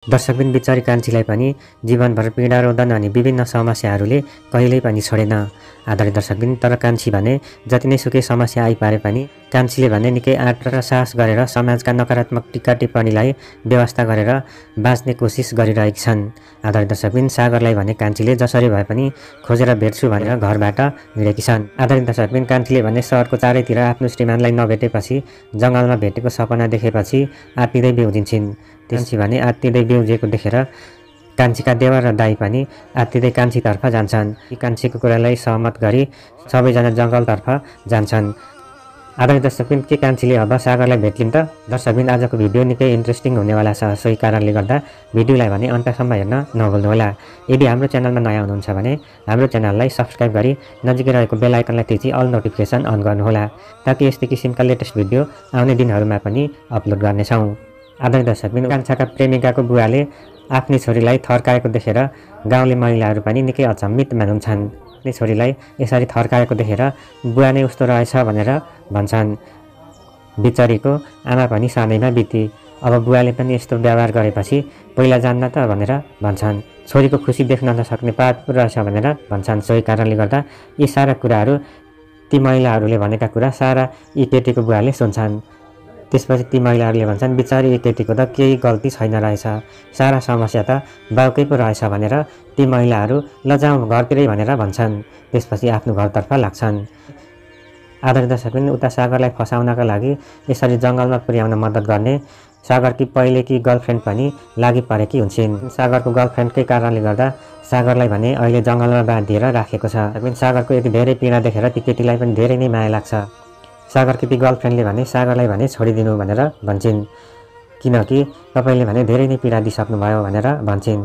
दर्शकबिन बिचारी कान्छीलाई पनि जीवनभर पीडा रोदन अनि विभिन्न समस्याहरूले कहिल्यै पनि छोडेन। आदरणीय दर्शकबिन तर कान्छी भने जति नै सुकै समस्या आइपारे पनि कान्छीले भने निकै आँट र साहस गरेर समाजका नकारात्मक टिक्का टिप्पणीलाई व्यवस्था गरेर बाँच्ने कोसिस गरिरहेकी छन्। आदरणीय दर्शकबिन सागरलाई भने कान्छीले जसरी भए पनि खोजेर भेट्छु भनेर घरबाट हिँडेकी छन्। आदरणीय दर्शकबिन कान्छीले भने सहरको चारैतिर आफ्नो श्रीमानलाई नभेटेपछि जङ्गलमा भेटेको सपना देखेपछि आत्तिँदै बिउजिन्छन्। कान्छी भने आत्तिँदै बिउजेको देखेर कान्छीका देवर र दाई पनि आत्तिँदै कान्छीतर्फ जान्छन्। कान्छीको कुरालाई सहमत गरी सबैजना जङ्गलतर्फ जान्छन्। आदरणीय दर्शकबिन के कान्छीले अब सागरलाई भेट्लिन् त? दर्शकबिन आजको भिडियो निकै इन्ट्रेस्टिङ हुनेवाला छ। सोही कारणले गर्दा भिडियोलाई भने अन्त्यसम्म हेर्न नभुल्नुहोला। यदि हाम्रो च्यानलमा नयाँ हुनुहुन्छ भने हाम्रो च्यानललाई सब्सक्राइब गरी नजिकै रहेको बेल आइकनलाई थिची अल नोटिफिकेसन अन गर्नुहोला, ताकि यस्तै किसिमका लेटेस्ट भिडियो आउने दिनहरूमा पनि अपलोड गर्नेछौँ। आदरणीय दर्शकबिन कान्छाका प्रेमिकाको बुवाले आफ्नी छोरीलाई थर्काएको देखेर गाउँले महिलाहरू पनि निकै अचम्मित हुन्छन्। आफ्नी छोरीलाई यसरी थर्काएको देखेर बुवा नै उस्तो रहेछ भनेर भन्छन्। बिचरीको आमा पनि सानैमा बिती, अब बुवाले पनि यस्तो व्यवहार गरेपछि पहिला जान्न त भनेर भन्छन्। छोरीको खुसी देख्न नसक्ने पाप रहेछ भनेर भन्छन्। सोही कारणले गर्दा यी सारा कुराहरू ती महिलाहरूले भनेका कुरा सारा यी केटीको बुवाले सुन्छन्। त्यसपछि ती महिलाहरूले भन्छन् बिचारी यी केटीको त केही गल्ती छैन रहेछ, सारा समस्या त बाउकै पो रहेछ भनेर ती महिलाहरू लजाउँ घरतिरै भनेर भन्छन्। त्यसपछि आफ्नो घरतर्फ लाग्छन्। आदरणीय दर्शकबिन उता सागरलाई फसाउनका लागि यसरी जङ्गलमा पुर्याउन मद्दत गर्ने सागरकी पहिलेकी गर्लफ्रेन्ड पनि लागि परेकी हुन्छन्। सागरको गर्लफ्रेन्डकै कारणले गर्दा सागरलाई भने अहिले जङ्गलमा बाँधिएर राखेको छ। सागरको यति धेरै पीडा देखेर ती केटीलाई पनि धेरै नै माया लाग्छ। सागरकी ती गर्लफ्रेन्डले भने सागरलाई भने छोडिदिनु भनेर भन्छन्, किनकि तपाईँले भने धेरै नै पीडा दिइसक्नुभयो भनेर भन्छन्।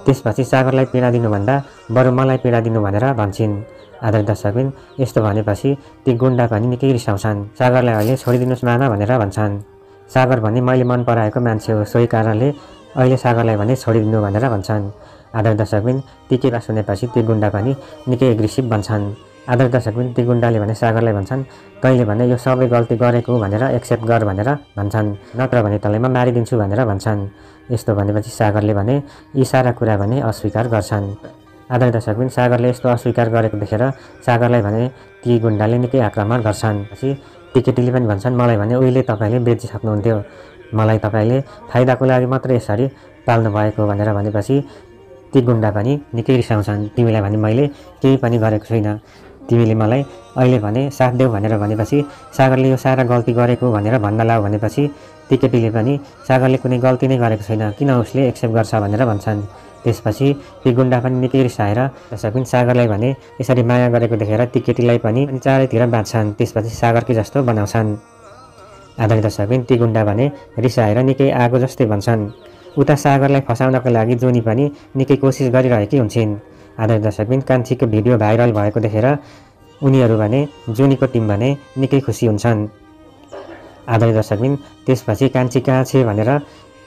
त्यसपछि सागरलाई पीडा दिनुभन्दा बरु मलाई पीडा दिनु भनेर भन्छन्। आदरणीय दर्शकबिन यस्तो भनेपछि ती गुन्डा पनि निकै रिसाउँछन्। सागरलाई अहिले छोडिदिनुहोस् मामा भनेर भन्छन्। सागर भने मैले मन पराएको मान्छे हो, सोही कारणले अहिले सागरलाई भने छोडिदिनु भनेर भन्छन्। आदरणीय दर्शकबिन ती कुरा सुनेपछि ती गुन्डा पनि निकै एग्रेसिभ बन्छन्। आदरणीय दर्शकबिन ती गुन्डाले भने सागरलाई भन्छन्, तैँले भने यो सबै गल्ती गरेको भनेर एक्सेप्ट गर भनेर भन्छन्, नत्र भने तँलाई म मारिदिन्छु भनेर भन्छन्। यस्तो भनेपछि सागरले भने यी सारा कुरा भने अस्वीकार गर्छन्। आदरणीय दर्शकबिन सागरले यस्तो अस्वीकार गरेको देखेर सागरलाई भने ती गुन्डाले निकै आक्रमण गर्छन्। पछि ती केटीले पनि भन्छन्, मलाई भने उहिले तपाईँले बेचिसक्नुहुन्थ्यो, मलाई तपाईँले फाइदाको लागि मात्रै यसरी पाल्नु भएको भनेर भनेपछि ती गुन्डा पनि निकै रिसाउँछन्। तिमीलाई भने मैले केही पनि गरेको छुइनँ, तिमीले मलाई अहिले भने साथ देऊ भनेर भनेपछि सागरले यो सारा गल्ती गरेको भनेर भन्न लाऊ भनेपछि ती केटीले पनि सागरले कुनै गल्ती नै गरेको छैन, किन उसले एक्सेप्ट गर्छ भनेर भन्छन्। त्यसपछि ती गुन्डा पनि निकै रिसाएर दर्शकबिन सागरलाई भने यसरी माया गरेको देखेर ती केटीलाई पनि चारैतिर बाँच्छन्। त्यसपछि सागरकै जस्तो बनाउँछन्। आदरणीय दर्शकबिन ती गुन्डा भने रिसाएर निकै आगो जस्तै भन्छन्। उता सागरलाई फसाउनको लागि जोनी पनि निकै कोसिस गरिरहेकी हुन्छन्। आदरणीय दर्शकबिन कान्छीको भिडियो भाइरल भएको देखेर उनीहरू भने जोनीको टिम भने निकै खुसी हुन्छन्। आदरणीय दर्शकबिन त्यसपछि कान्छी कहाँ छ भनेर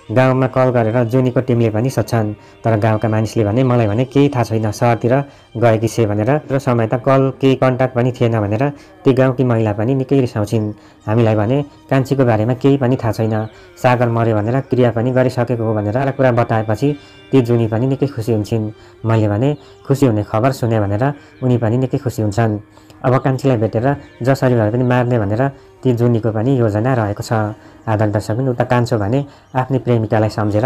गाउँमा कल गरेर जोनीको टिमले पनि सोध्छन्, तर गाउँका मानिसले भने मलाई भने केही थाहा छैन, सहरतिर गएकी छे भनेर र समय त कल केही कन्ट्याक्ट पनि थिएन भनेर ती गाउँकी महिला पनि निकै रिसाउँछिन्। हामीलाई भने कान्छीको बारेमा केही पनि थाहा छैन, सागर मर्यो भनेर क्रिया पनि गरिसकेको हो भनेर कुरा बताएपछि ती जोनी पनि निकै खुसी हुन्छन्। मैले भने खुसी हुने खबर सुने भनेर उनी पनि निकै खुसी हुन्छन्। अब कान्छीलाई भेटेर जसरी भए पनि मार्ने भनेर ती जोनीको पनि योजना रहेको छ। आदरणीय दर्शकबिन उता कान्छो भने आफ्नी प्रेमिकालाई सम्झेर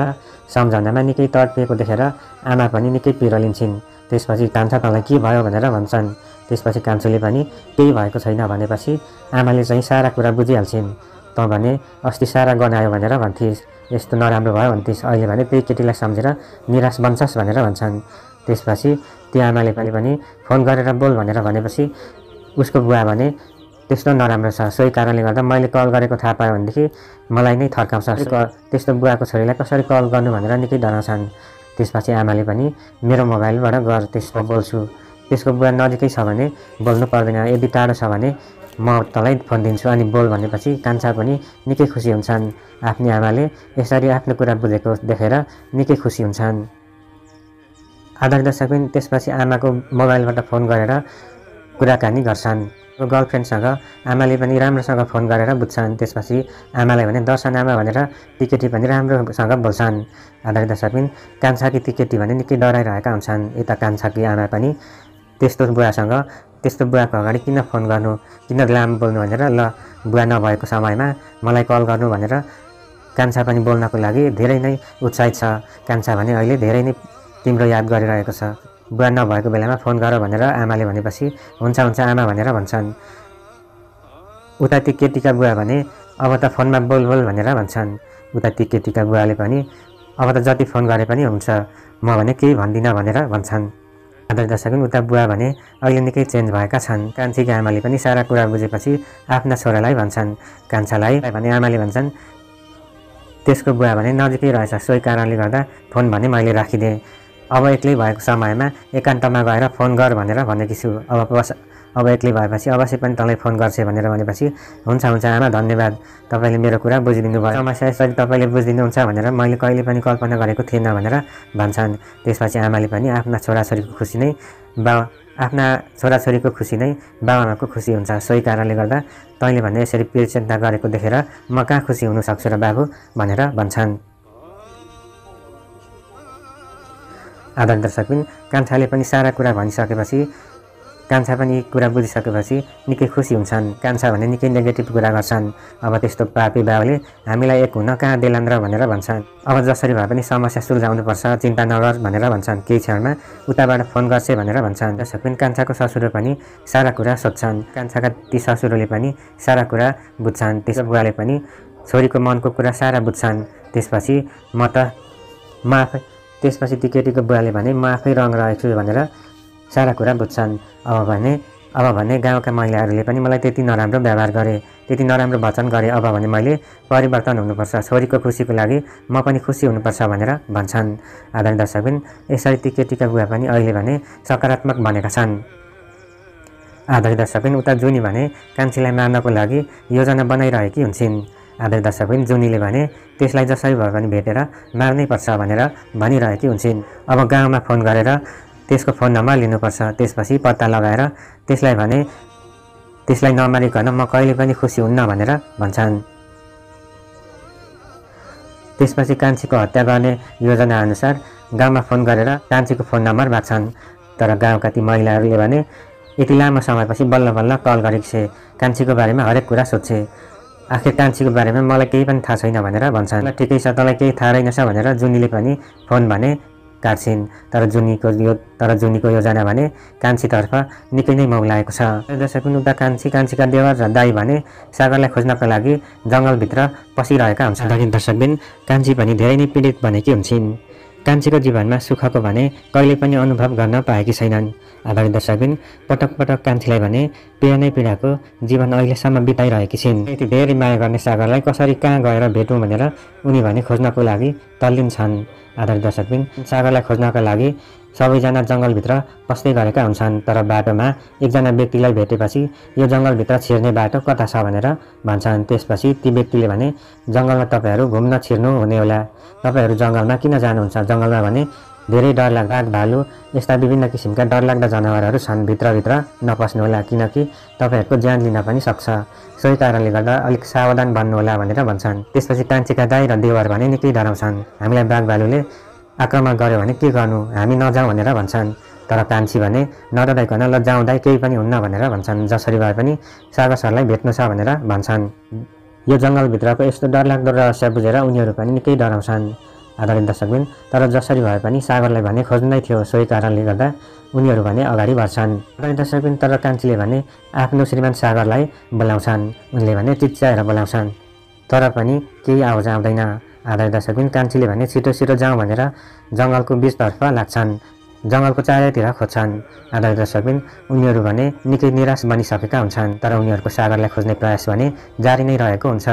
सम्झनामा निकै तडपिएको देखेर आमा पनि निकै पिरोलिन्छन्। त्यसपछि कान्छा तँलाई के भयो भनेर भन्छन्। त्यसपछि कान्छोले पनि केही भएको छैन भनेपछि आमाले चाहिँ सारा कुरा बुझिहाल्छिन्। तँ भने अस्ति सारा गनायो भनेर भन्थिस्, यस्तो नराम्रो भयो भन्थिस्, अहिले भने त्यही केटीलाई सम्झेर निराश बन्छस् भनेर भन्छन्। त्यसपछि ती आमाले पनि फोन गरेर बोल भनेर भनेपछि उसको बुवा भने त्यस्तो नराम्रो छ, सोही कारणले गर्दा मैले कल गरेको थाहा पायो भनेदेखि मलाई नै थर्काउँछ, त्यस्तो बुवाको छोरीलाई कसरी कल गर्नु भनेर निकै डराउँछन्। त्यसपछि आमाले पनि मेरो मोबाइलबाट गर, त्यसमा बोल्छु, त्यसको बुवा नजिकै छ भने बोल्नु पर्दैन, यदि टाढो छ भने म तँलाई फोन दिन्छु अनि बोल भनेपछि कान्छा पनि निकै खुसी हुन्छन्। आफ्नी आमाले यसरी आफ्नो कुरा बुझेको देखेर निकै खुसी हुन्छन्। आदरणीय दर्शकबिन त्यसपछि आमाको मोबाइलबाट फोन गरेर कुराकानी गर्छन्। गर्लफ्रेन्डसँग आमाले पनि राम्रोसँग फोन गरेर बुझ्छन्। त्यसपछि आमालाई भने दर्शन आमा भनेर ती केटी पनि राम्रोसँग बोल्छन्। आदरणीय दर्शकबिन कान्छाकी ती केटी भने निकै डराइरहेका हुन्छन्। यता कान्छाकी आमा पनि त्यस्तो बुवाको अगाडि किन फोन गर्नु, किन लामो बोल्नु भनेर ल बुवा नभएको समयमा मलाई कल गर्नु भनेर कान्छा पनि बोल्नको लागि धेरै नै उत्साहित छ। कान्छा भने अहिले धेरै नै तिम्रो याद गरिरहेको छ, बुवा नभएको बेलामा फोन गर भनेर आमाले भनेपछि हुन्छ हुन्छ आमा भनेर भन्छन्। उता ती केटीका बुवा भने अब त फोनमा बोल बोल भनेर भन्छन्। उता ती केटीका बुवाले पनि अब त जति फोन गरे पनि हुन्छ, म भने केही भन्दिनँ भनेर भन्छन्। आदरणीय दर्शकबिन उता बुवा भने अहिले निकै चेन्ज भएका छन्। कान्छीका आमाले पनि सारा कुरा बुझेपछि आफ्ना छोरालाई भन्छन्। कान्छालाई भने आमाले भन्छन् त्यसको बुवा भने नजिकै रहेछ, सोही कारणले गर्दा फोन भने मैले राखिदिएँ। अब एक्लै भएको समयमा एकान्तमा गएर फोन गर भनेर भनेकी छु। अब एक्लै भएपछि अवश्य पनि तँलाई फोन गर्छ भनेर भनेपछि हुन्छ हुन्छ आमा धन्यवाद, तपाईँले मेरो कुरा बुझिदिनु भयो, समस्या यसरी तपाईँले बुझिदिनुहुन्छ भनेर मैले कहिले पनि कल्पना गरेको थिएन भनेर भन्छन्। त्यसपछि आमाले पनि आफ्ना छोराछोरीको खुसी नै बाबाआमाको खुसी हुन्छ, सोही कारणले गर्दा तैँले भने यसरी चिन्ता गरेको देखेर म कहाँ खुसी हुन सक्छु र बाबु भनेर भन्छन्। आदरणीय दर्शकबिन कान्छाले पनि सारा कुरा भनिसकेपछि कान्छा पनि कुरा बुझिसकेपछि निकै खुसी हुन्छन्। कान्छा भने निकै नेगेटिभ कुरा गर्छन्। अब त्यस्तो पापी बाबुले हामीलाई एक हुन कहाँ देलान् र भनेर भन्छन्। अब जसरी भए पनि समस्या सुल्झाउनुपर्छ, चिन्ता नगर भनेर भन्छन्। केही क्षणमा उताबाट फोन गर्छ भनेर भन्छन्। दर्शकबिन कान्छाको ससुरो पनि सारा कुरा सोध्छन्। कान्छाका ती ससुरोले पनि सारा कुरा बुझ्छन्। त्यसो बुवाले पनि छोरीको मनको कुरा सारा बुझ्छन्। त्यसपछि ती केटीको बुवाले भने म आफै रङ रहेको छु भनेर सारा कुरा बुझ्छन्। अब भने गाउँका महिलाहरूले पनि मलाई त्यति नराम्रो व्यवहार गरे, त्यति नराम्रो वचन गरे, अब भने मैले परिवर्तन हुनुपर्छ, छोरीको खुसीको लागि म पनि खुसी हुनुपर्छ भनेर भन्छन्। आदरणीय दर्शकबिन यसरी ती केटीका बुवा पनि अहिले भने सकारात्मक बनेका छन्। आदरणीय दर्शकबिन उता जुनी भने कान्छीलाई मार्नको लागि योजना बनाइरहेकी हुन्छन्। आदरणीय दर्शकबिन जुनीले भने त्यसलाई जसरी भए पनि भेटेर मार्नै पर्छ भनेर भनिरहेकी हुन्छन्। अब गाउँमा फोन गरेर त्यसको फोन नम्बर लिनुपर्छ, त्यसपछि पत्ता लगाएर त्यसलाई नमारिकन म कहिले पनि खुसी हुन्न भनेर भन्छन्। त्यसपछि कान्छीको हत्या गर्ने योजना अनुसार गाउँमा फोन गरेर कान्छीको फोन नम्बर माग्छन्। तर गाउँका ती महिलाहरूले भने यति लामो समयपछि बल्ल बल्ल कल गरेको छे, कान्छीको बारेमा हरेक कुरा सोध्छे, आखिर कान्छीको बारेमा मलाई केही पनि थाहा छैन भनेर भन्छन्। ठिकै छ, तँलाई केही थाहा रहेनछ भनेर जुनीले पनि फोन भने काट्छिन्। तर जुनीको योजना भने कान्छीतर्फ निकै नै मौलाएको छ। दर्शकबिन उता कान्छीका देवर र दाई भने सागरलाई खोज्नको लागि जङ्गलभित्र पसिरहेका हुन्छन्। आदरणीय दर्शकबिन कान्छी पनि धेरै नै पीडित बनेकी हुन्छन्। कान्छीको जीवनमा सुखको भने कहिले पनि अनुभव गर्न पाएकी छैनन्। आदरणीय दर्शकबिन पटक पटक कान्छीलाई भने पीडाको जीवन अहिलेसम्म बिताइरहेकी छिन्। यति धेरै माया गर्ने सागरलाई कसरी कहाँ गएर भेटौँ भनेर उनी भने खोज्नको लागि तल्लीन छन्। आदरणीय दर्शकबिन सागरलाई खोज्नका लागि सबैजना जङ्गलभित्र पस्दै गरेका हुन्छन्। तर बाटोमा एकजना व्यक्तिलाई भेटेपछि यो जङ्गलभित्र छिर्ने बाटो कता छ भनेर भन्छन्। त्यसपछि ती व्यक्तिले भने जङ्गलमा तपाईँहरू घुम्न छिर्नु हुने होला, तपाईँहरू जङ्गलमा किन जानुहुन्छ, जङ्गलमा भने धेरै डरलाग्दा बाघ भालु यस्ता विभिन्न किसिमका डरलाग्दा जनावरहरू छन्, भित्रभित्र नपस्नु होला किनकि तपाईँहरूको ज्यान लिन पनि सक्छ, सोही कारणले गर्दा अलिक सावधान बन्नु होला भनेर भन्छन्। त्यसपछि कान्छीका दाई र देवर भने निकै डराउँछन्, हामीलाई बाघ भालुले आक्रमण गर्यो भने के गर्नु, हामी नजाउँ भनेर भन्छन्। तर कान्छी भने नडराइकन ल जाउँदै केही पनि हुन्न भनेर भन्छन्। जसरी भए पनि सागर सरलाई भेट्नु छ भनेर भन्छन्। यो जङ्गलभित्रको यस्तो डरलाग्दो रहस्य बुझेर उनीहरू पनि निकै डराउँछन्। आदरणीय दर्शकबिन तर जसरी भए पनि सागरलाई भने खोज्नै थियो, सोही कारणले गर्दा उनीहरू भने अगाडि बढ्छन्। आदरणीय दर्शकबिन तर कान्छीले भने आफ्नो श्रीमान सागरलाई बोलाउँछन्, उनले भने चिच्याएर बोलाउँछन् तर पनि केही आवाज आउँदैन। आदरणीय दर्शकबिन कान्छीले भने छिटो जाउँ भनेर जङ्गलको बीचतर्फ लाग्छन्, जङ्गलको चारैतिर खोज्छन्। आदरणीय दर्शकबिन उनीहरू भने निकै निराश बनिसकेका हुन्छन्। तर उनीहरूको सागरलाई खोज्ने प्रयास भने जारी नै रहेको हुन्छ।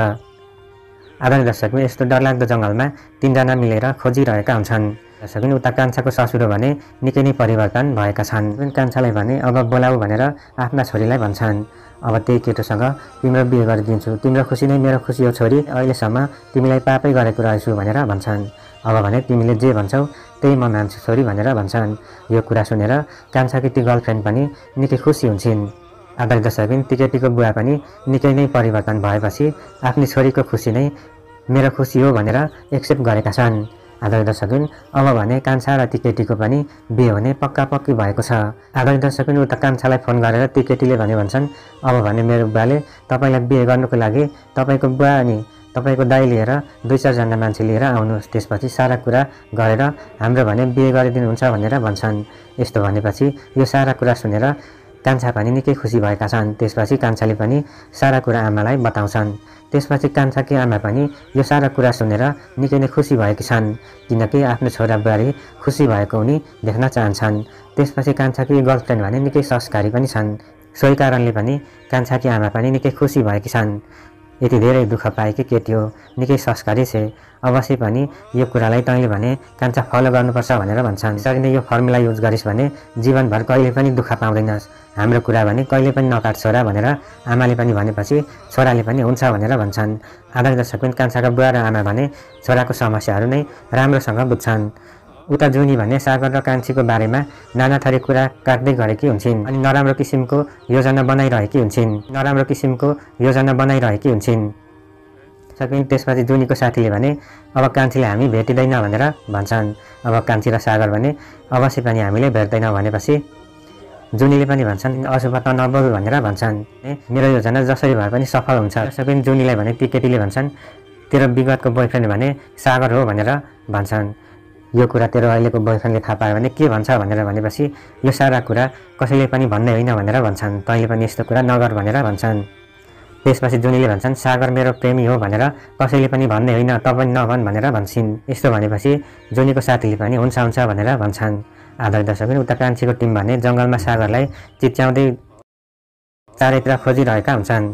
आदरणीय दर्शकबिन यस्तो डरलाग्दो जङ्गलमा तीनजना मिलेर खोजिरहेका हुन्छन्। दर्शकबिन उता कान्छाको ससुरो भने निकै नै परिवर्तन भएका छन्। कान्छालाई भने अब बोलाऊ भनेर आफ्ना छोरीलाई भन्छन्, अब त्यही केटोसँग तिम्रो बिहे गरिदिन्छु, तिम्रो खुसी नै मेरो खुसी हो छोरी, अहिलेसम्म तिमीलाई पापै गरेको रहेछु भनेर भन्छन्। अब भने तिमीले जे भन्छौ त्यही म मान्छु छोरी भनेर भन्छन्। यो कुरा सुनेर कान्छाकी ती गर्लफ्रेन्ड पनि निकै खुसी हुन्छन्। आदरणीय दर्शकबिन टिकेटीको बुवा पनि निकै नै परिवर्तन भएपछि आफ्नी छोरीको खुसी नै मेरो खुसी हो भनेर एक्सेप्ट गरेका छन्। आदरणीय दर्शकबिन अब भने कान्छा र टिकेटीको पनि बिहे हुने पक्की भएको छ। आदरणीय दर्शकबिन उता कान्छालाई फोन गरेर टिकेटीले भन्छन् अब भने मेरो बुवाले तपाईँलाई बिहे गर्नुको लागि तपाईँको बुवा अनि तपाईँको दाइ लिएर 2-4 जना मान्छे लिएर आउनुहोस्, त्यसपछि सारा कुरा गरेर हाम्रो भने बिहे गरिदिनुहुन्छ भनेर भन्छन्। यस्तो भनेपछि यो सारा कुरा सुनेर कान्छा पनि निकै खुसी भएका छन्। त्यसपछि कान्छाले पनि सारा कुरा आमालाई बताउँछन्। त्यसपछि कान्छाकी आमा पनि यो सारा कुरा सुनेर निकै नै खुसी भएकी छन्, किनकि आफ्नो छोरा बुहारी खुसी भएको उनी देख्न चाहन्छन्। त्यसपछि कान्छाकी गर्लफ्रेन्ड भने निकै संस्कारी पनि छन्, सोही कारणले पनि कान्छाकी आमा पनि निकै खुसी भएकी छन्। यति धेरै दुःख पाएकी केटी हो, निकै संस्कारी छे, अवश्य पनि यो कुरालाई तैँले भने कान्छा फलो गर्नुपर्छ भनेर भन्छन्। यसरी नै यो फर्मुला युज गरिस् भने जीवनभर कहिले पनि दुःख पाउँदैनस्, हाम्रो कुरा भने कहिले पनि नकाट छोरा भनेर आमाले पनि भनेपछि छोराले पनि हुन्छ भनेर भन्छन्। आदरणीय दर्शकबिन कान्छाका बुवा र आमा भने छोराको समस्याहरू नै राम्रोसँग बुझ्छन्। उता जुनी भने सागर र कान्छीको बारेमा नाना थरी कुरा काट्दै गरेकी हुन्छन् अनि नराम्रो किसिमको योजना बनाइरहेकी हुन्छन्। त्यसपछि जुनीको साथीले भने अब कान्छीलाई हामी भेटिँदैन भनेर भन्छन्। अब कान्छी र सागर भने अवश्य पनि हामीले भेट्दैन भनेपछि जुनीले पनि भन्छन् अशुभ त नबोल भनेर भन्छन्। मेरो योजना जसरी भए पनि सफल हुन्छ। त्यसपछि जुनीलाई भने टिकेटीले भन्छन् तेरो विगतको बोयफ्रेन्ड भने सागर हो भनेर भन्छन्। यो कुरा तेरो अहिलेको बोयफ्रेन्डले थाहा पायो भने के भन्छ भनेर भनेपछि यो सारा कुरा कसैले पनि भन्ने होइन भनेर भन्छन्, तैँले पनि यस्तो कुरा नगर भनेर भन्छन्। त्यसपछि जुनीले भन्छन् सागर मेरो प्रेमी हो भनेर कसैले पनि भन्ने होइन, त पनि नभन् भनेर भन्छन्। यस्तो भनेपछि जुनीको साथीले पनि हुन्छ भनेर भन्छन्। आदरणीय दर्शकबिन उता कान्छीको टिम भने जङ्गलमा सागरलाई चिच्याउँदै चारैतिर खोजिरहेका हुन्छन्।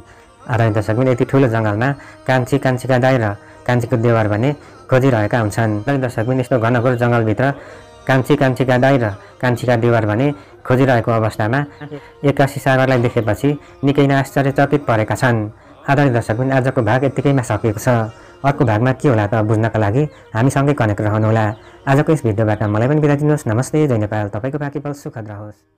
आदरणीय दर्शकबिन यति ठुलो जङ्गलमा कान्छीका दाइ र कान्छीको देवर भने खोजिरहेका हुन्छन्। आदरणीय दर्शकबिन यस्तो घनघोर जङ्गलभित्र कान्छीका दाइ र कान्छीका देवर भने खोजिरहेको अवस्थामा एक्कासी सागरलाई देखेपछि निकै नै आश्चर्यचकित परेका छन्। आदरणीय दर्शकबिन आजको भाग यतिकैमा सकिएको छ। अर्को भागमा के होला त बुझ्नका लागि हामीसँगै कनेक्ट रहनुहोला। आजको यस भिडियोबाट मलाई पनि बिदा दिनुहोस्। नमस्ते, जय नेपाल। तपाईँको बाँकी पल सुखद रहोस्।